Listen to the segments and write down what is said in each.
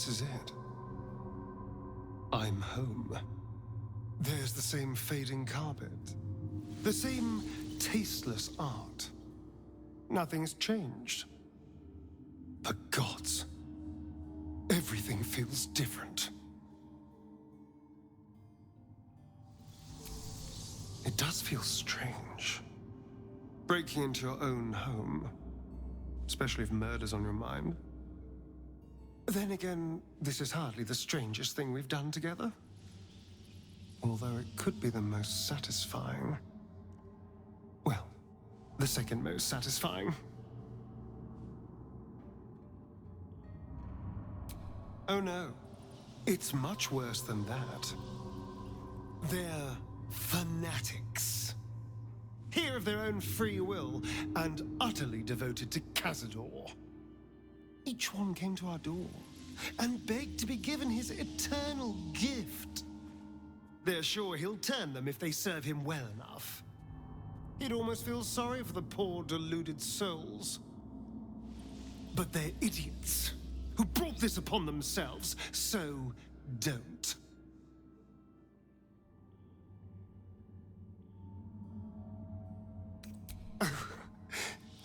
this is it. I'm home. There's the same fading carpet. The same tasteless art. Nothing's changed. But gods, everything feels different. It does feel strange. Breaking into your own home. Especially if murder's on your mind. Then again, this is hardly the strangest thing we've done together. Although it could be the most satisfying. Well, the second most satisfying. Oh no, it's much worse than that. They're fanatics. Here of their own free will, and utterly devoted to Cazador. Each one came to our door, and begged to be given his eternal gift. They're sure he'll turn them if they serve him well enough. He'd almost feel sorry for the poor, deluded souls. But they're idiots, who brought this upon themselves, so don't.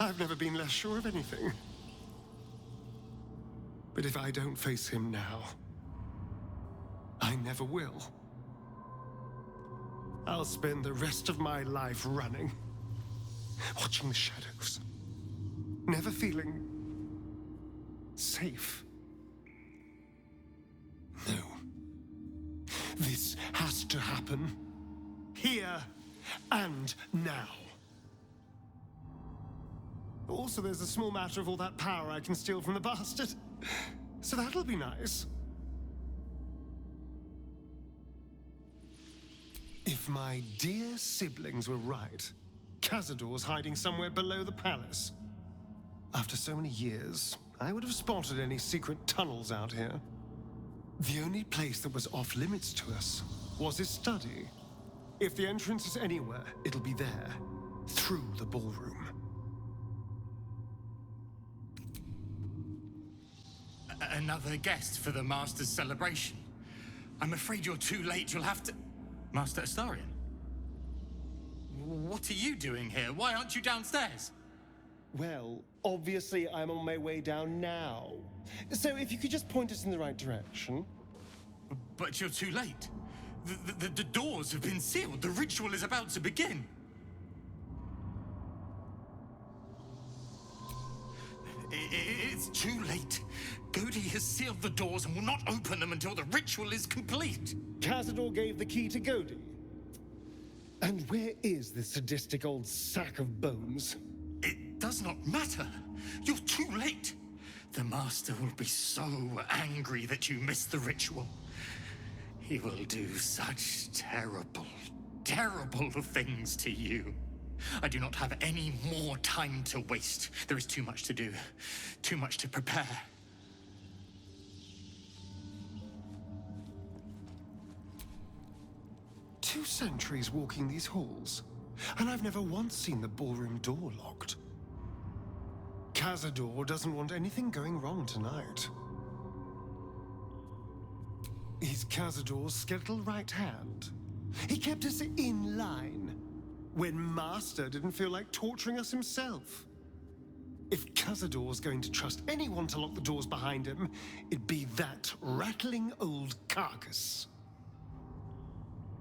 I've never been less sure of anything. But if I don't face him now, I never will. I'll spend the rest of my life running, watching the shadows, never feeling safe. No. This has to happen. Here and now. Also, there's a small matter of all that power I can steal from the bastard. So that'll be nice. If my dear siblings were right, Cazador's hiding somewhere below the palace. After so many years, I would have spotted any secret tunnels out here. The only place that was off limits to us was his study. If the entrance is anywhere, it'll be there, through the ballroom. Another guest for the Master's celebration. I'm afraid you're too late. You'll have to... Master Astarion? What are you doing here? Why aren't you downstairs? Well, obviously I'm on my way down now. So if you could just point us in the right direction. But you're too late. The doors have been sealed. The ritual is about to begin. It's too late. Godi has sealed the doors and will not open them until the ritual is complete. Cazador gave the key to Godi. And where is this sadistic old sack of bones? It does not matter. You're too late. The Master will be so angry that you missed the ritual. He will do such terrible, terrible things to you. I do not have any more time to waste. There is too much to do, too much to prepare. 2 centuries walking these halls, and I've never once seen the ballroom door locked. Cazador doesn't want anything going wrong tonight. He's Cazador's skeletal right hand. He kept us in line when Master didn't feel like torturing us himself. If Cazador's going to trust anyone to lock the doors behind him, it'd be that rattling old carcass.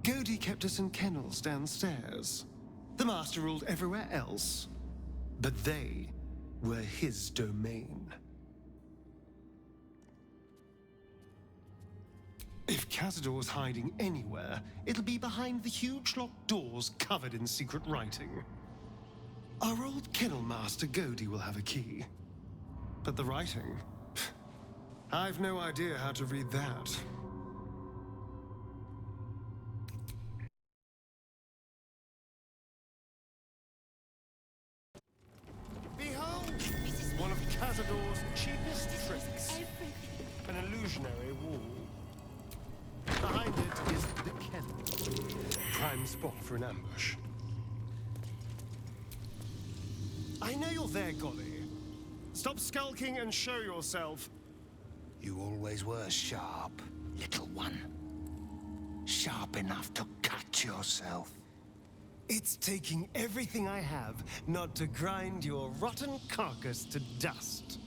Godi kept us in kennels downstairs. The Master ruled everywhere else, but they were his domain. If Cazador's hiding anywhere, it'll be behind the huge locked doors covered in secret writing. Our old kennel master Godi will have a key. But the writing? I've no idea how to read that. Behold! One of Cazador's cheapest tricks. An illusionary wall. Behind it is the kennel. Prime spot for an ambush. I know you're there, Golly. Stop skulking and show yourself. You always were sharp, little one. Sharp enough to cut yourself. It's taking everything I have not to grind your rotten carcass to dust.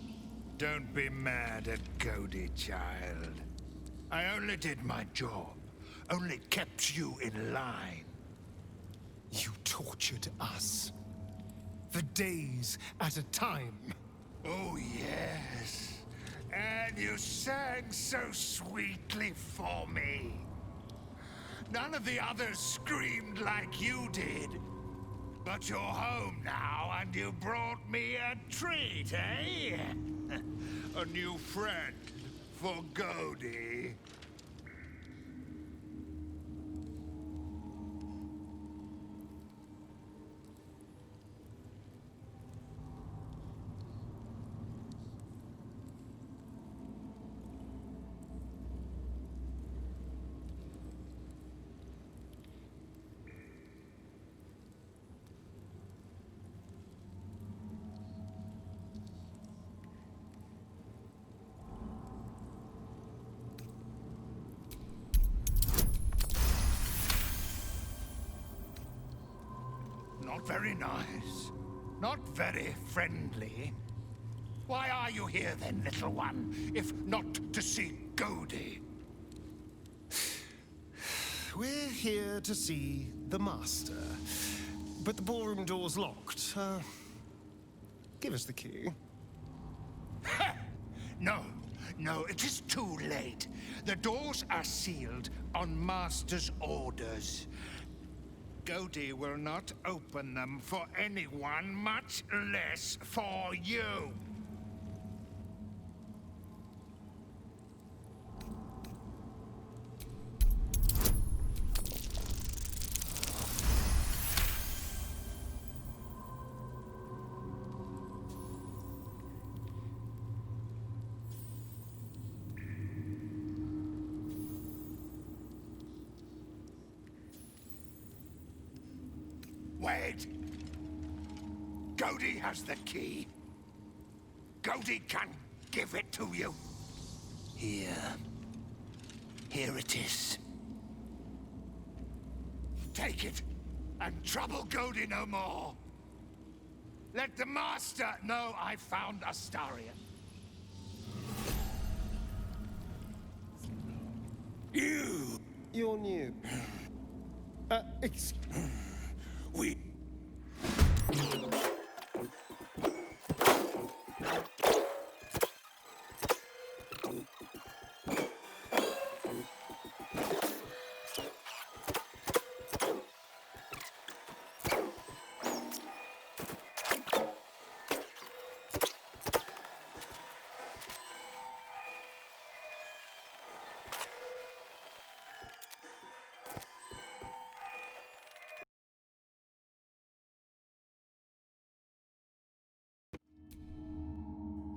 Don't be mad at Godi, child. I only did my job. Only kept you in line. You tortured us. For days at a time. Oh, yes. And you sang so sweetly for me. None of the others screamed like you did. But you're home now, and you brought me a treat, eh? A new friend for Godi. Not very nice. Not very friendly. Why are you here then, little one, if not to see Godi? We're here to see the Master. But the ballroom door's locked. Give us the key. No, it is too late. The doors are sealed on Master's orders. Godi will not open them for anyone, much less for you. Wait! Godi has the key. Godi can give it to you. Here it is. Take it, and trouble Godi no more. Let the Master know I found Astarion. You're new. We...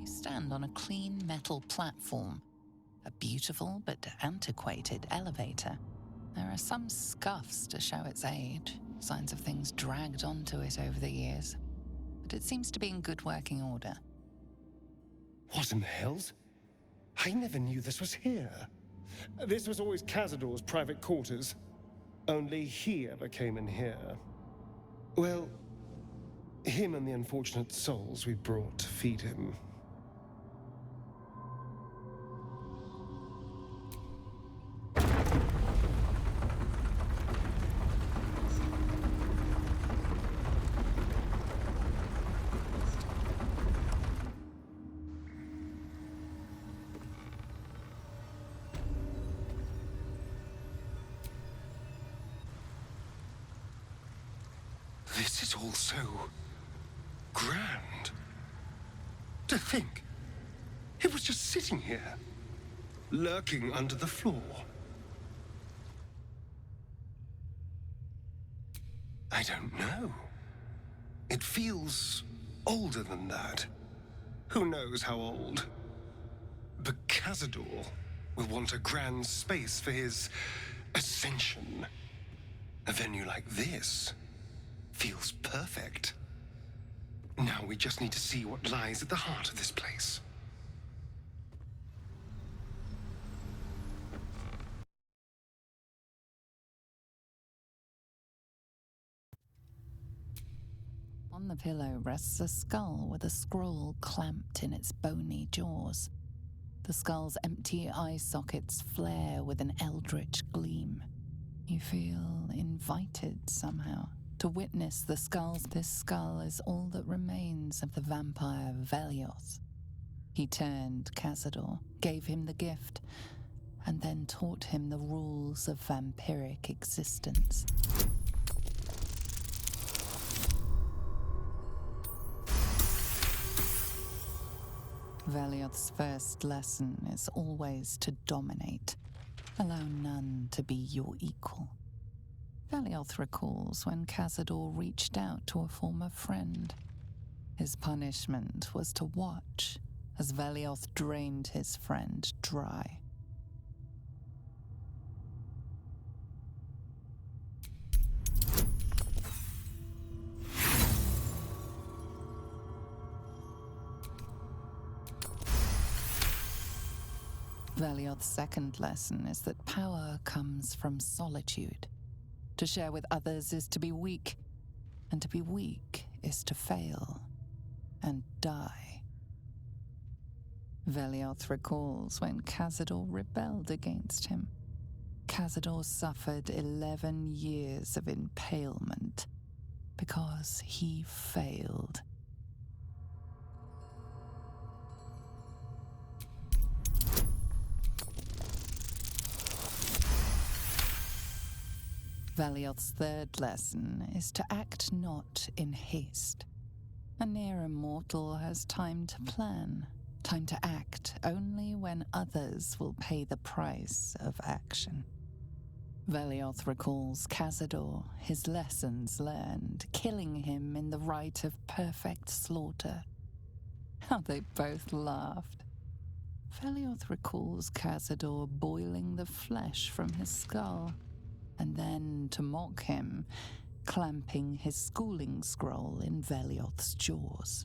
Stand on a clean metal platform, a beautiful but antiquated elevator. There are some scuffs to show its age, signs of things dragged onto it over the years, but it seems to be in good working order. What in the hells? I never knew this was here. This was always Cazador's private quarters. Only he ever came in here. Well, him and the unfortunate souls we brought to feed him. This is all so grand. To think, it was just sitting here, lurking under the floor. I don't know. It feels older than that. Who knows how old? But Cazador will want a grand space for his Ascension. A venue like this feels perfect. Now we just need to see what lies at the heart of this place. On the pillow rests a skull with a scroll clamped in its bony jaws. The skull's empty eye sockets flare with an eldritch gleam. You feel invited somehow to witness the skulls. This skull is all that remains of the vampire Velioth. He turned Cazador, gave him the gift, and then taught him the rules of vampiric existence. Velioth's first lesson is always to dominate. Allow none to be your equal. Velioth recalls when Cazador reached out to a former friend. His punishment was to watch as Velioth drained his friend dry. Velioth's second lesson is that power comes from solitude. To share with others is to be weak, and to be weak is to fail and die. Velioth recalls when Cazador rebelled against him. Cazador suffered 11 years of impalement because he failed. Velioth's third lesson is to act not in haste. A near immortal has time to plan, time to act only when others will pay the price of action. Velioth recalls Cazador, his lessons learned, killing him in the rite of perfect slaughter. How they both laughed. Velioth recalls Cazador boiling the flesh from his skull, and then, to mock him, clamping his schooling scroll in Velioth's jaws.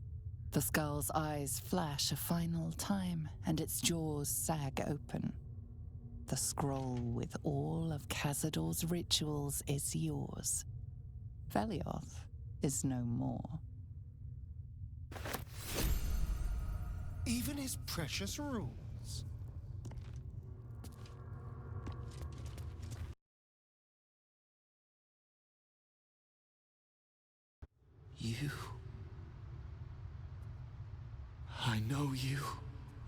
The skull's eyes flash a final time, and its jaws sag open. The scroll with all of Cazador's rituals is yours. Velioth is no more. Even his precious rules. You. I know you.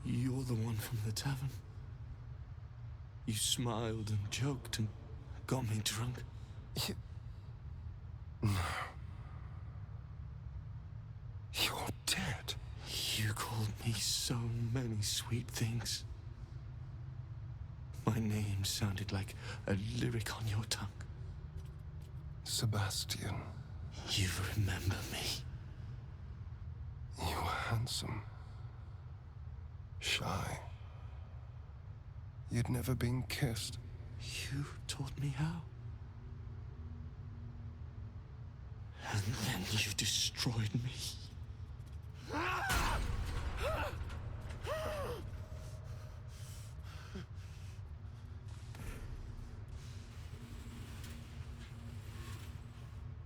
You're the one from the tavern. You smiled and joked and got me drunk. No. You're dead. You called me so many sweet things. My name sounded like a lyric on your tongue. Sebastian. You remember me. You were handsome. Shy. You'd never been kissed. You taught me how. And then you destroyed me.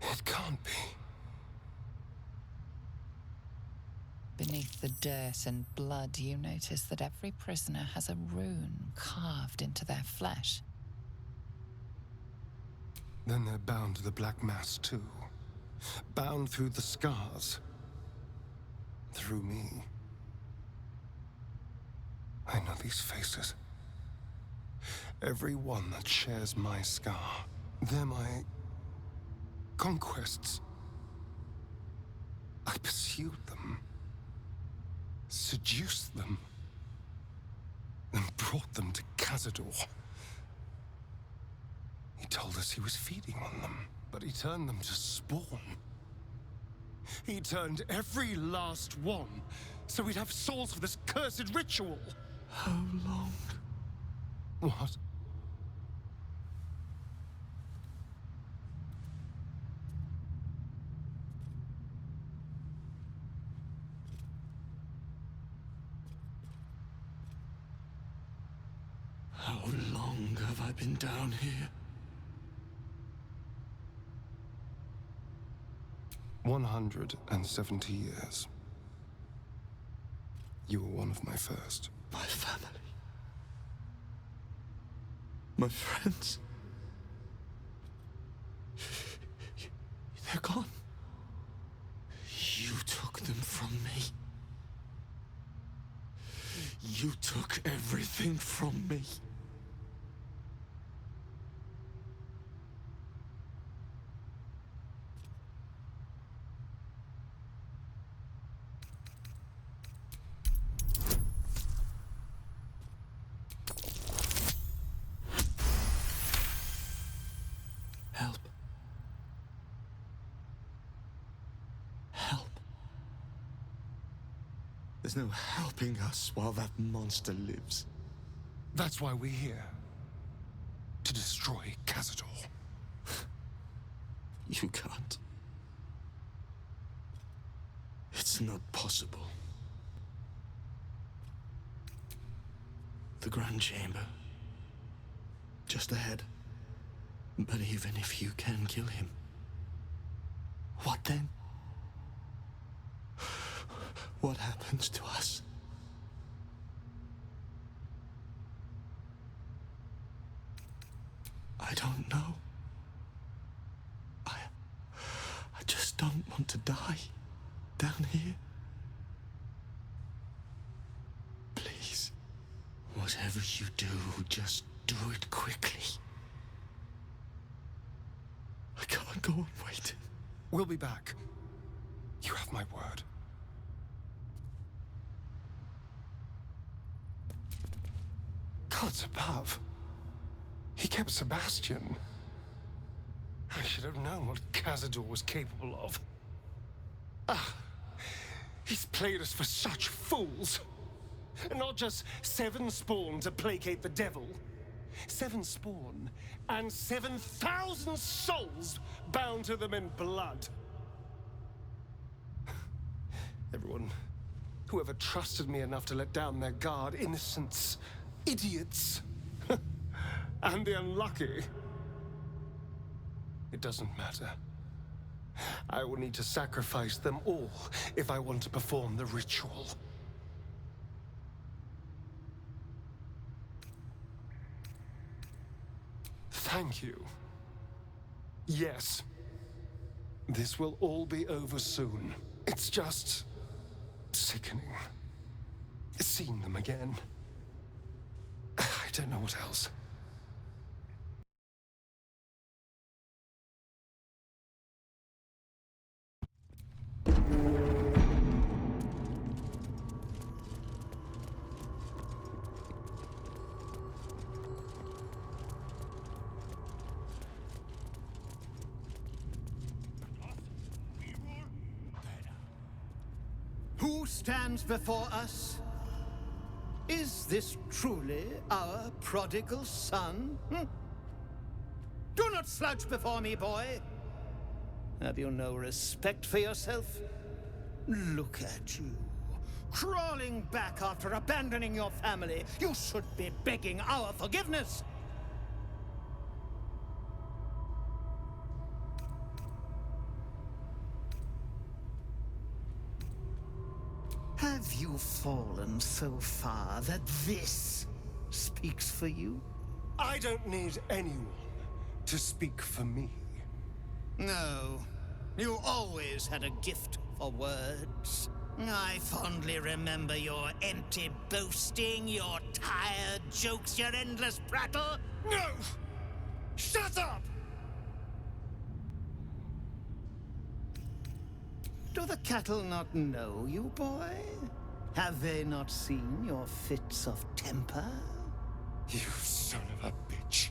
It can't be. Beneath the dirt and blood, you notice that every prisoner has a rune carved into their flesh. Then they're bound to the Black Mass too. Bound through the scars. Through me. I know these faces. Every one that shares my scar. They're my conquests. I pursued them. Seduced them. And brought them to Cazador. He told us he was feeding on them, but he turned them to spawn. He turned every last one, so we'd have souls for this cursed ritual. How long? What? How long have I been down here? 170 years. You were one of my first. My family. My friends. They're gone. You took them from me. You took everything from me. Help. Help. There's no helping us while that monster lives. That's why we're here. To destroy Cazador. You can't. It's not possible. The Grand Chamber. Just ahead. But even if you can kill him, what then? What happens to us? I don't know. I just don't want to die down here. Please, whatever you do, just do it quickly. I can't go on waiting. We'll be back. You have my word. Gods above. He kept Sebastian. I should have known what Cazador was capable of. He's played us for such fools. Not just 7 spawn to placate the devil. 7 spawn and 7,000 souls bound to them in blood. Everyone, whoever trusted me enough to let down their guard, innocents, idiots, and the unlucky. It doesn't matter. I will need to sacrifice them all if I want to perform the ritual. Thank you. Yes. This will all be over soon. It's just sickening. Seeing them again. I don't know what else. Who stands before us? Is this truly our prodigal son? Do not slouch before me, boy. Have you no respect for yourself? Look at you, crawling back after abandoning your family. You should be begging our forgiveness. Have you fallen so far that this speaks for you? I don't need anyone to speak for me. No, you always had a gift for words. I fondly remember your empty boasting, your tired jokes, your endless prattle. No! Shut up! Do the cattle not know you, boy? Have they not seen your fits of temper? You son of a bitch.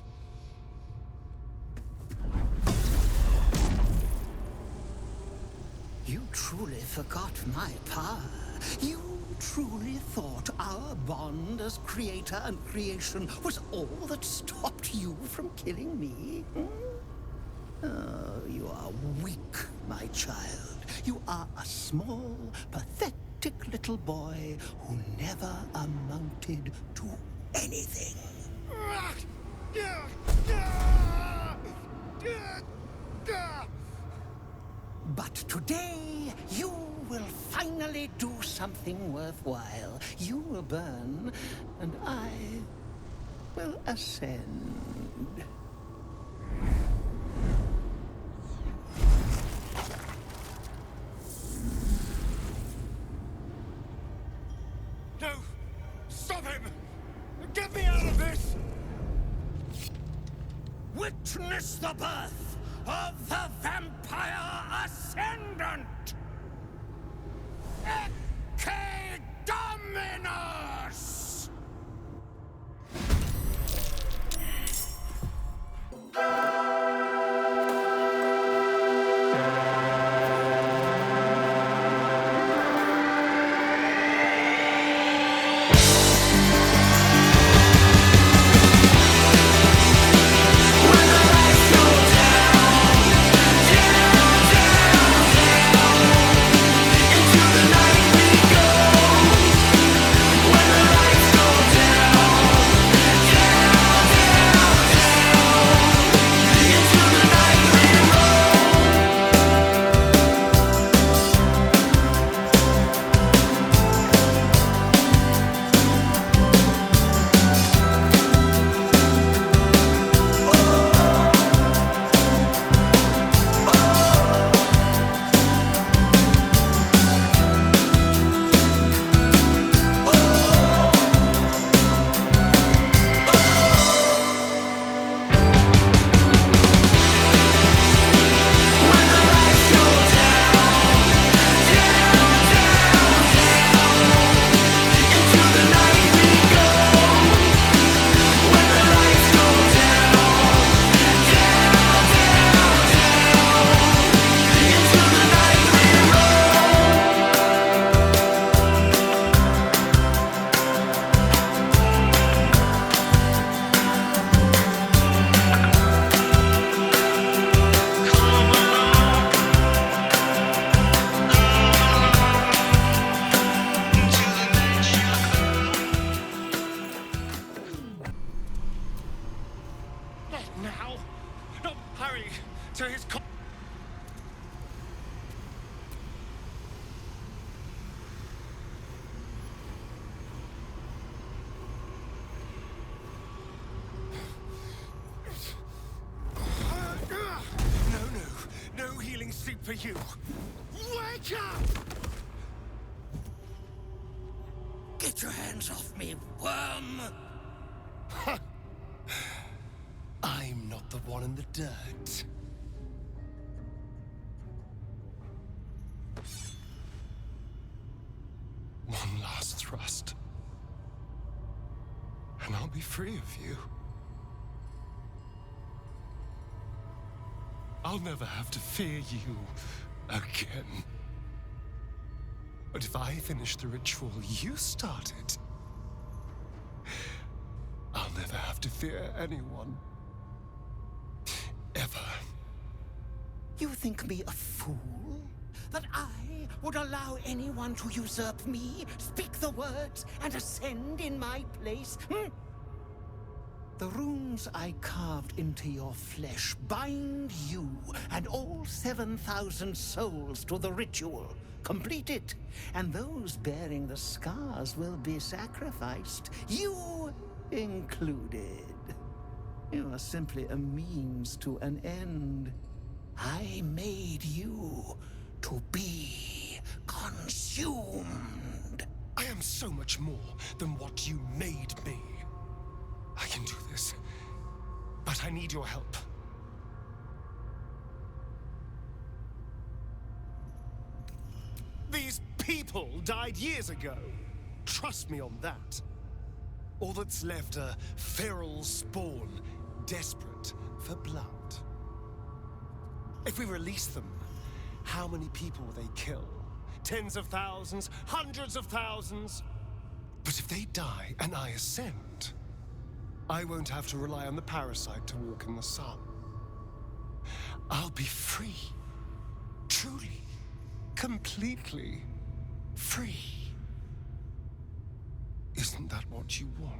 You truly forgot my power. You truly thought our bond as creator and creation was all that stopped you from killing me? Oh, you are weak, my child. You are a small, pathetic little boy who never amounted to anything. But today, something worthwhile. You will burn, and I will ascend. No! Stop him! Get me out of this! Witness the birth of the Vampire Ascendant! Ecce Dominus! Now? No, hurry! To his No healing soup for you! Wake up! Get your hands off me, worm! I'm not the one in the dirt. One last thrust. And I'll be free of you. I'll never have to fear you again. But if I finish the ritual you started, I'll never have to fear anyone. Ever. You think me a fool? That I would allow anyone to usurp me, speak the words, and ascend in my place? The runes I carved into your flesh bind you and all 7,000 souls to the ritual. Complete it, and those bearing the scars will be sacrificed, you included. You are simply a means to an end. I made you to be consumed. I am so much more than what you made me. I can do this, but I need your help. These people died years ago. Trust me on that. All that's left are feral spawn, desperate for blood. If we release them, how many people will they kill? Tens of thousands, hundreds of thousands? But if they die and I ascend, I won't have to rely on the parasite to walk in the sun. I'll be free. Truly. Completely free. Isn't that what you want?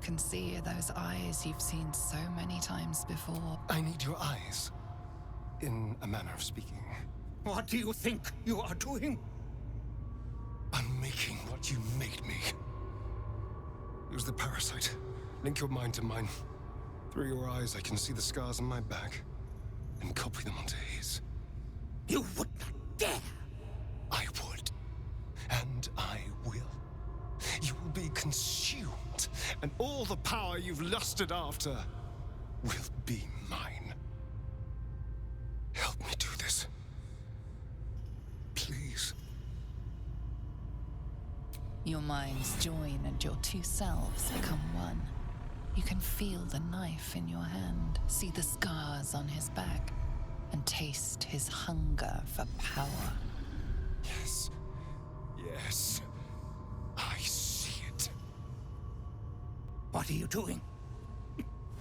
can see are those eyes you've seen so many times before. I need your eyes, in a manner of speaking. What do you think you are doing? I'm making what you made me. Use the parasite. Link your mind to mine. Through your eyes, I can see the scars on my back, and copy them onto his. You would not dare! I would. And I will. You will be consumed, and all the power you've lusted after will be mine. Help me do this. Please. Your minds join and your two selves become one. You can feel the knife in your hand, see the scars on his back, and taste his hunger for power. Yes. Yes. I see it. What are you doing?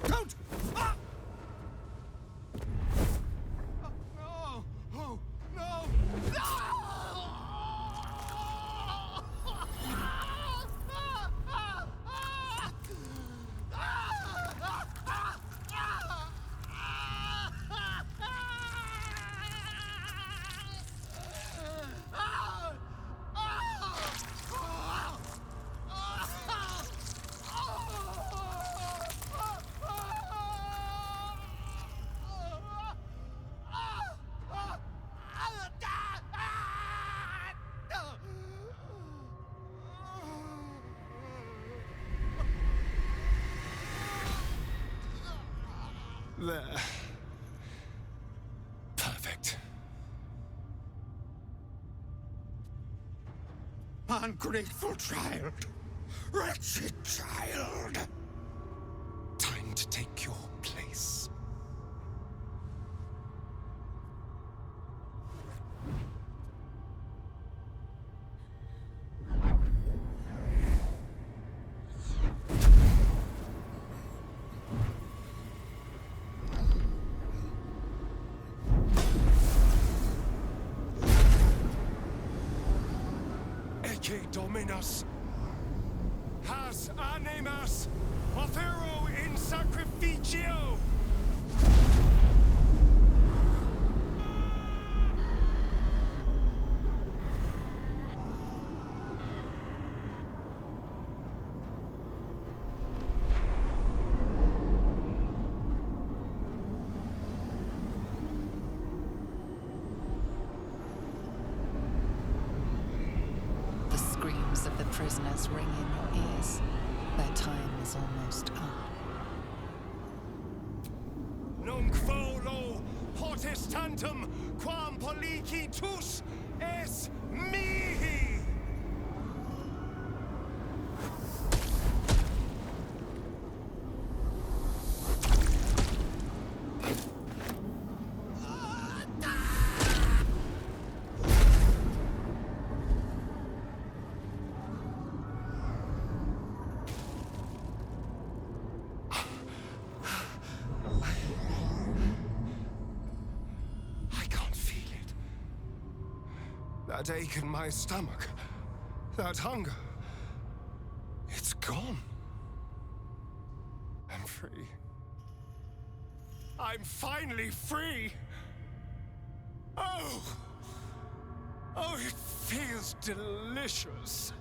Don't! Ah! No! Oh, no! There. Perfect. Ungrateful child! Wretched child! Time to take your place. Ecce Dominus, has animas, ofero in sacrificio. The screams of the prisoners ring in your ears. Their time is almost up. Nunc volo potestantem quam policitus es mihi. That ache in my stomach, that hunger, it's gone. I'm free. I'm finally free! Oh! Oh, it feels delicious.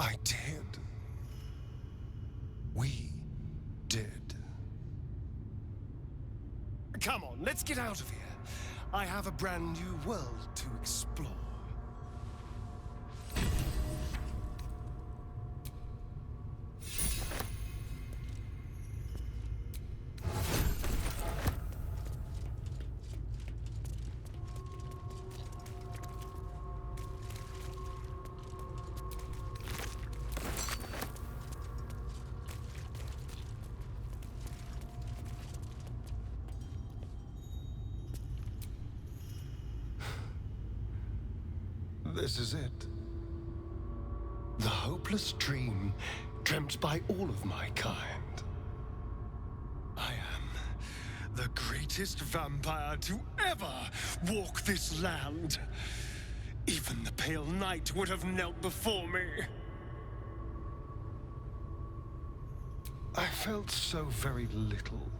I did. We did. Come on, let's get out of here. I have a brand new world to explore. This is it. The hopeless dream dreamt by all of my kind. I am the greatest vampire to ever walk this land. Even the Pale Knight would have knelt before me. I felt so very little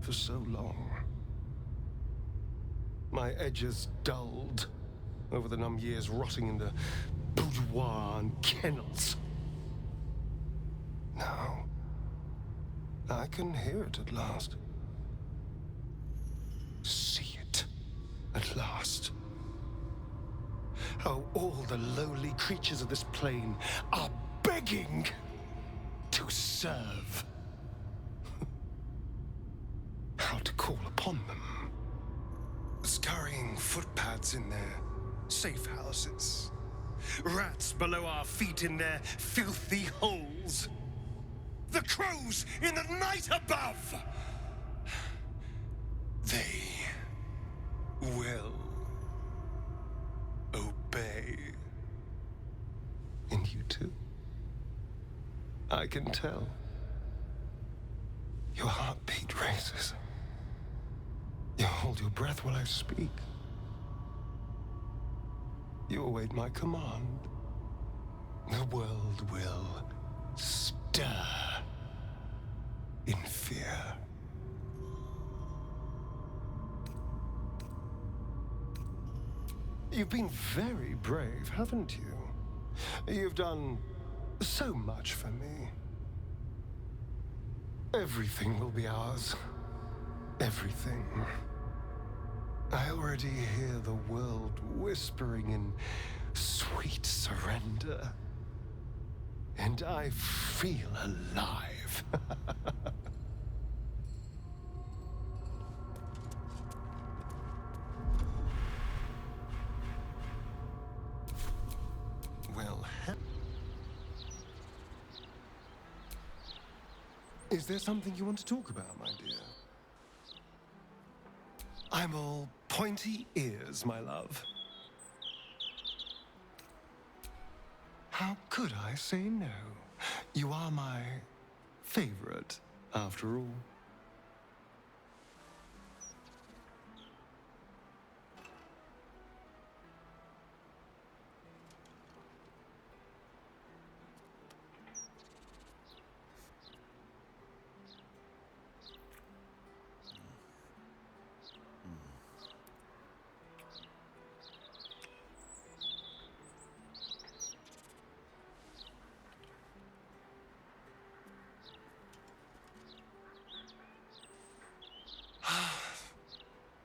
for so long. My edges dulled over the numb years rotting in the boudoir and kennels. Now, I can hear it at last. See it at last. How all the lowly creatures of this plane are begging to serve. How to call upon them. Scurrying footpads in their safe houses. Rats below our feet in their filthy holes. The crows in the night above. They will obey. And you too. I can tell. Your heartbeat races. You hold your breath while I speak. You await my command. The world will stir in fear. You've been very brave, haven't you? You've done so much for me. Everything will be ours. Everything. I already hear the world whispering in sweet surrender. And I feel alive. Well, is there something you want to talk about, my dear? I'm all pointy ears, my love. How could I say no? You are my favorite, after all.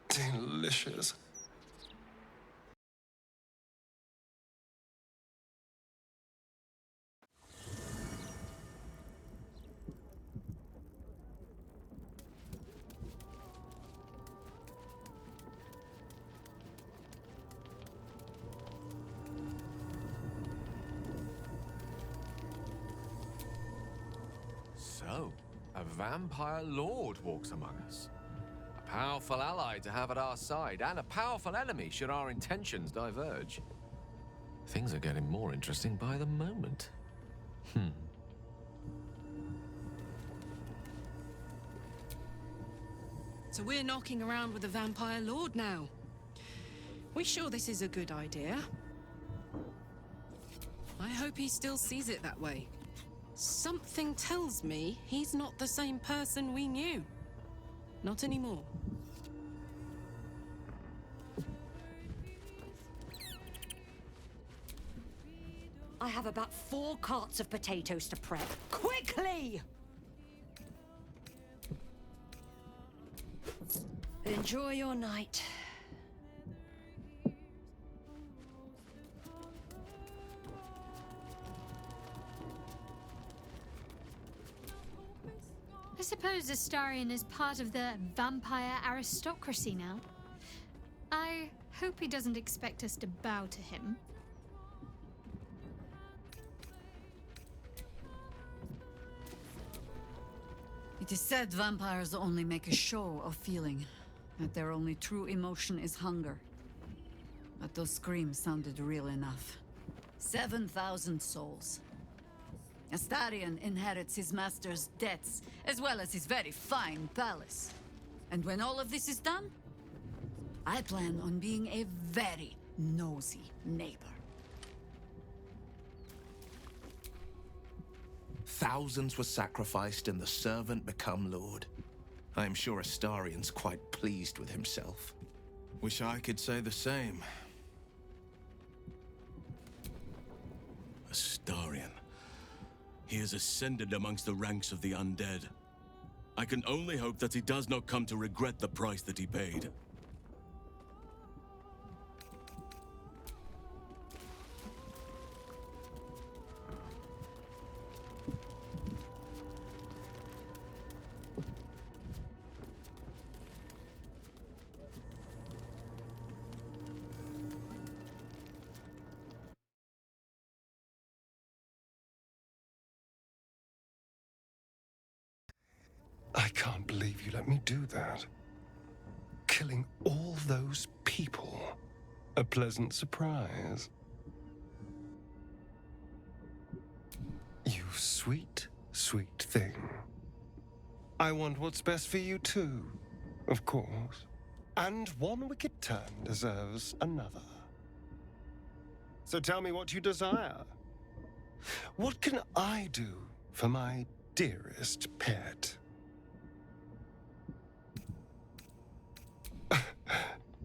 Delicious. So, a vampire lord walks among us. A powerful ally to have at our side, and a powerful enemy should our intentions diverge. Things are getting more interesting by the moment. So we're knocking around with the vampire lord now. We sure this is a good idea? I hope he still sees it that way. Something tells me he's not the same person we knew. Not anymore. I have about 4 carts of potatoes to prep. Quickly! Enjoy your night. I suppose Astarion is part of the vampire aristocracy now. I hope he doesn't expect us to bow to him. It is said vampires only make a show of feeling, that their only true emotion is hunger. But those screams sounded real enough. 7,000 souls. Astarion inherits his master's debts, as well as his very fine palace. And when all of this is done, I plan on being a very nosy neighbor. Thousands were sacrificed and the servant become lord. I am sure Astarion's quite pleased with himself. Wish I could say the same. Astarion. He has ascended amongst the ranks of the undead. I can only hope that he does not come to regret the price that he paid. I can't believe you let me do that. Killing all those people. A pleasant surprise. You sweet, sweet thing. I want what's best for you too, of course. And one wicked turn deserves another. So tell me what you desire. What can I do for my dearest pet?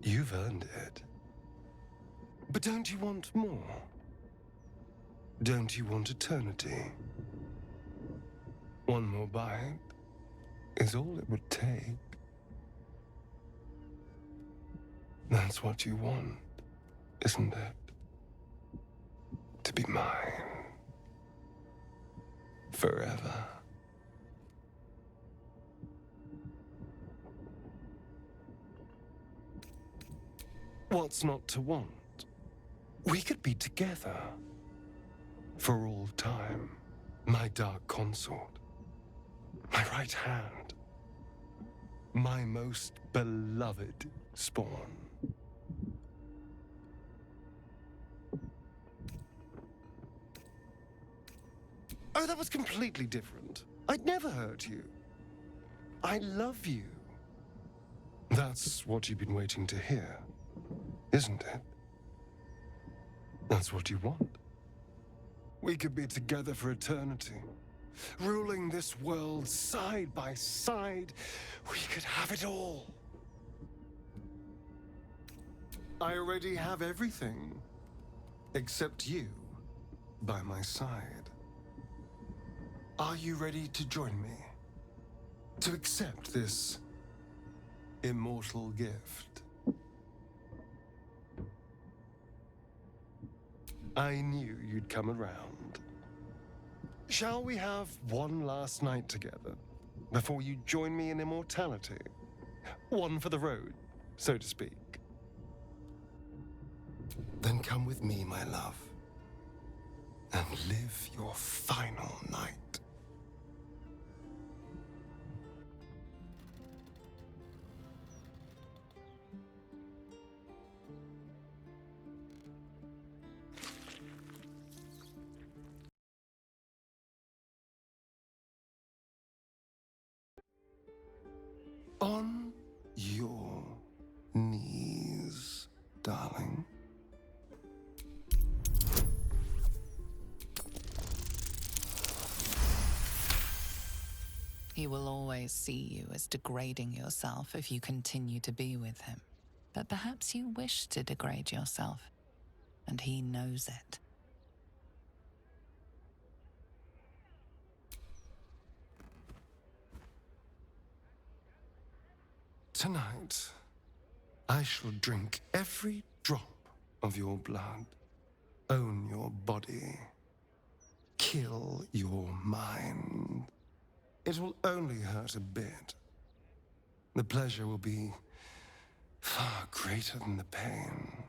You've earned it. But don't you want more? Don't you want eternity? One more bite is all it would take. That's what you want, isn't it? To be mine. Forever. What's not to want? We could be together. For all time. My dark consort. My right hand. My most beloved spawn. Oh, that was completely different. I'd never hurt you. I love you. That's what you've been waiting to hear, isn't it? That's what you want. We could be together for eternity, ruling this world side by side. We could have it all. I already have everything, except you by my side. Are you ready to join me? To accept this immortal gift? I knew you'd come around. Shall we have one last night together before you join me in immortality? One for the road, so to speak. Then come with me, my love, and live your final night. On your knees, darling. He will always see you as degrading yourself if you continue to be with him. But perhaps you wish to degrade yourself, and he knows it. Tonight, I shall drink every drop of your blood, own your body, kill your mind. It will only hurt a bit. The pleasure will be far greater than the pain.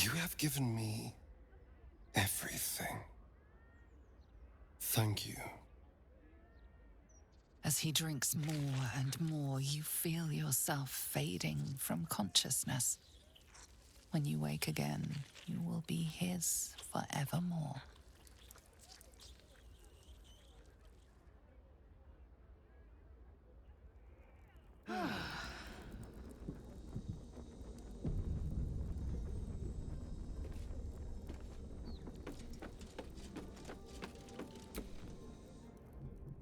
You have given me everything. Thank you. As he drinks more and more, you feel yourself fading from consciousness. When you wake again, you will be his forevermore.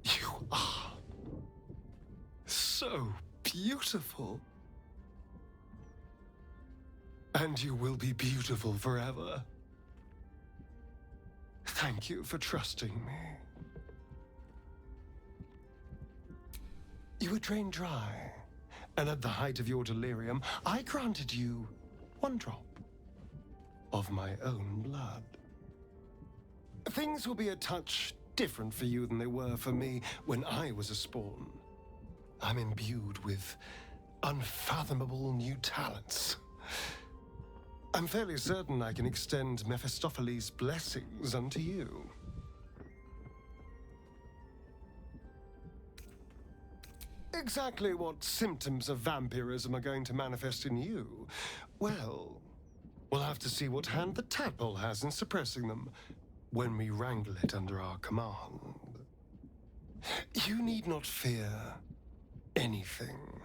You are so beautiful. And you will be beautiful forever. Thank you for trusting me. You were drained dry, and at the height of your delirium, I granted you one drop of my own blood. Things will be a touch different for you than they were for me when I was a spawn. I'm imbued with unfathomable new talents. I'm fairly certain I can extend Mephistopheles' blessings unto you. Exactly what symptoms of vampirism are going to manifest in you? Well, we'll have to see what hand the tadpole has in suppressing them when we wrangle it under our command. You need not fear anything.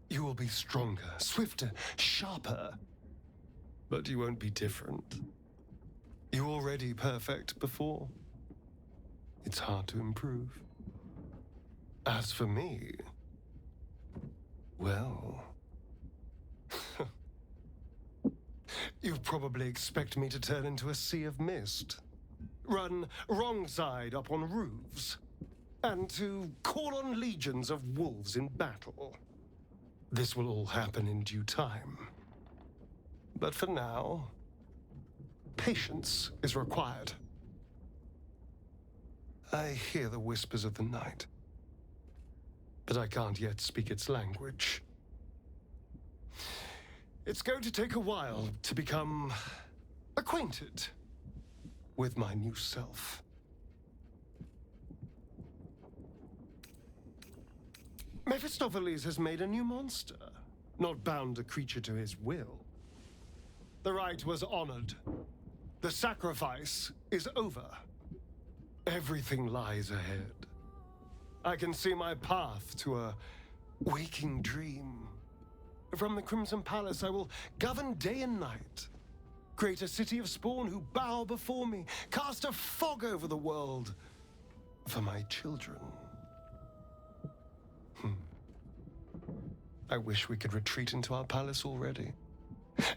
You will be stronger, swifter, sharper. But you won't be different. You were already perfect before. It's hard to improve. As for me, well, you probably expect me to turn into a sea of mist, run wrong side up on roofs, and to call on legions of wolves in battle. This will all happen in due time. But for now, patience is required. I hear the whispers of the night, but I can't yet speak its language. It's going to take a while to become acquainted with my new self. Mephistopheles has made a new monster, not bound a creature to his will. The rite was honored. The sacrifice is over. Everything lies ahead. I can see my path to a waking dream. From the Crimson Palace, I will govern day and night. Create a city of spawn who bow before me. Cast a fog over the world for my children. I wish we could retreat into our palace already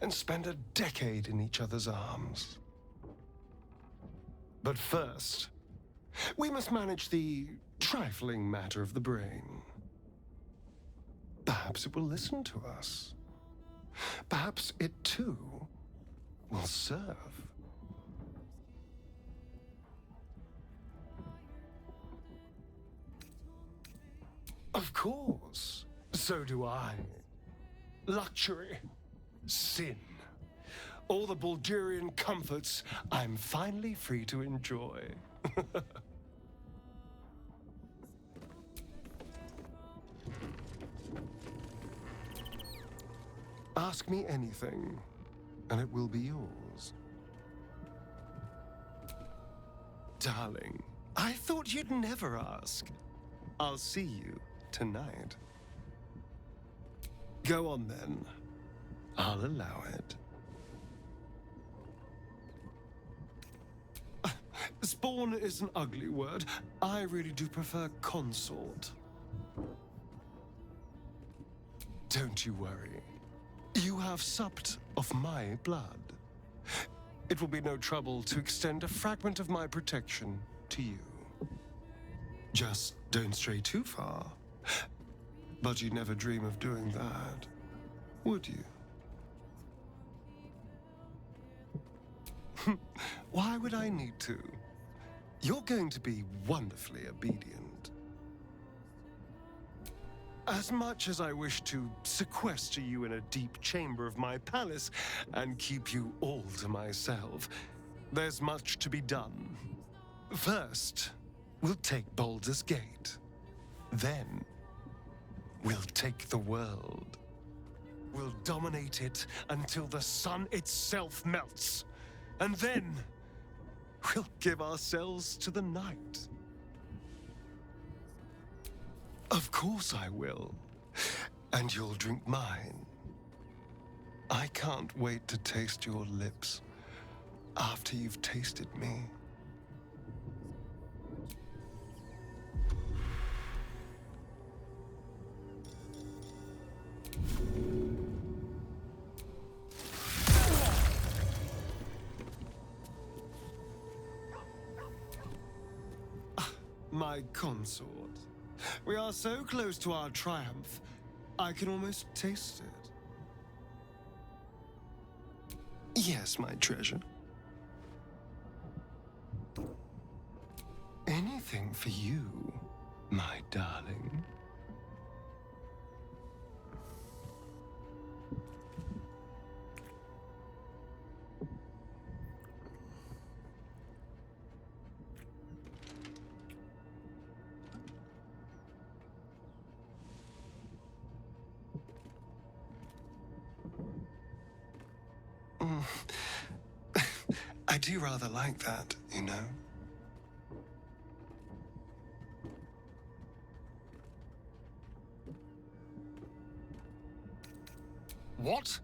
and spend a decade in each other's arms. But first, we must manage the trifling matter of the brain. Perhaps it will listen to us. Perhaps it too will serve. Of course, so do I. Luxury. Sin. All the Baldurian comforts I'm finally free to enjoy. Ask me anything, and it will be yours. Darling, I thought you'd never ask. I'll see you tonight. Go on then. I'll allow it. Spawn is an ugly word. I really do prefer consort. Don't you worry. You have supped of my blood. It will be no trouble to extend a fragment of my protection to you. Just don't stray too far. But you'd never dream of doing that, would you? Why would I need to? You're going to be wonderfully obedient. As much as I wish to sequester you in a deep chamber of my palace and keep you all to myself, there's much to be done. First, we'll take Baldur's Gate. Then, we'll take the world. We'll dominate it until the sun itself melts. And then, we'll give ourselves to the night. Of course I will. And you'll drink mine. I can't wait to taste your lips after you've tasted me. My consort. We are so close to our triumph, I can almost taste it. Yes, my treasure. Anything for you, my darling. I do rather like that, you know. What?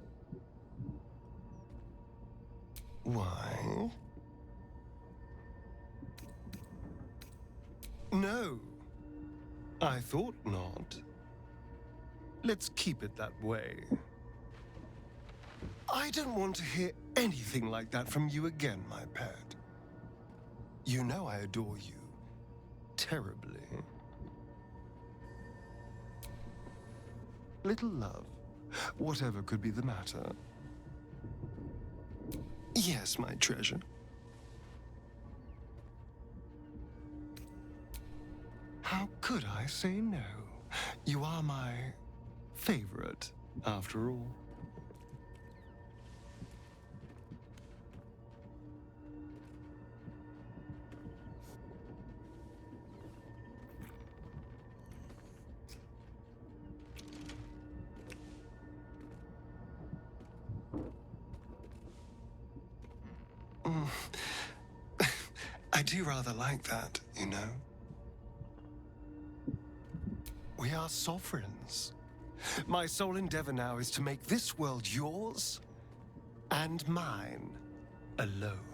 Why? No. I thought not. Let's keep it that way. I don't want to hear anything like that from you again, my pet. You know I adore you terribly. Little love, whatever could be the matter. Yes, my treasure. How could I say no? You are my favorite, after all. I do rather like that, you know. We are sovereigns. My sole endeavor now is to make this world yours and mine alone.